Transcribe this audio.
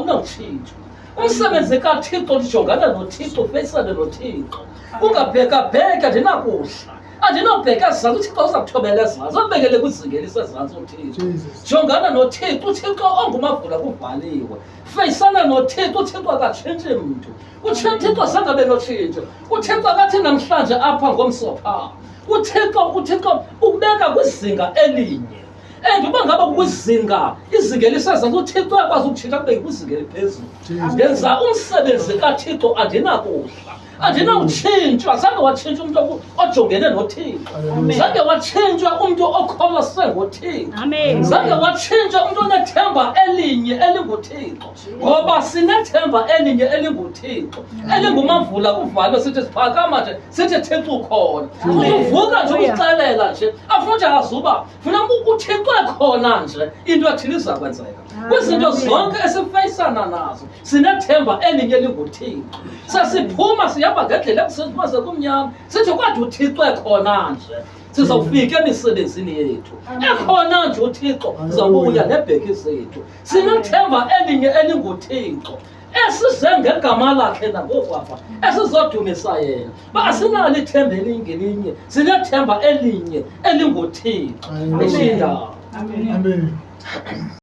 ufuna utshintsho. Umsebenzi kaThixo ujongana noThixo, ufeyisane noThixo. Ungabheka andinakuhla, andinobheka ezantsi, uThixo uza kuthobela ezantsi, obekele kwizinga elisezantsi uThixo. Jongana noThixo, uThixo ongumavula kuvaliwe. Feyisana noThixo, uThixo akatshintshi mntu. uThixo zange abe notshintsho. uThixo akathi namhlanje apha ngomsopha. uThixo ukubeka kwizinga elinye. And uba ngaba kwizinga izinga elisezantsi, uThixo uyakwazi ukutshintsha kubeke kwizinga eliphezulu. Ndenza umsebenzi kaThixo andinakuhla, andinawutshintshwa. Zange watshintshwa umntu ojongene noThixo, zange watshintshwa umntu okholose ngoThixo, zange watshintshwa umntu onethemba elinye elinguThixo, ngoba sinethemba elinye elinguThixo, elingumavula kuvalo. Sithi siphakama nje sithi Thixo ukhona, uvuka nje ukuxelela nje afuna nje azuba funa uThixo ekhona nje into ethile iza kwenzeka. Kwizinto zonke esifeyisana nazo sinethemba elinye elinguThixo. Sasiphuma sihamba ngendlela ekusesiphuma sekumnyama sithi kwade uThixo ekhona nje sizawufika emisebenzini yethu, ekhona nje uThixo sizawubuya nebheki zethu. Sinethemba elinye elinguThixo esize ngegama lakhe nangoku apha esizodumisa yena. Ba asinalo ithemba elingelinye, sinethemba elinye elinguThixo. Amen.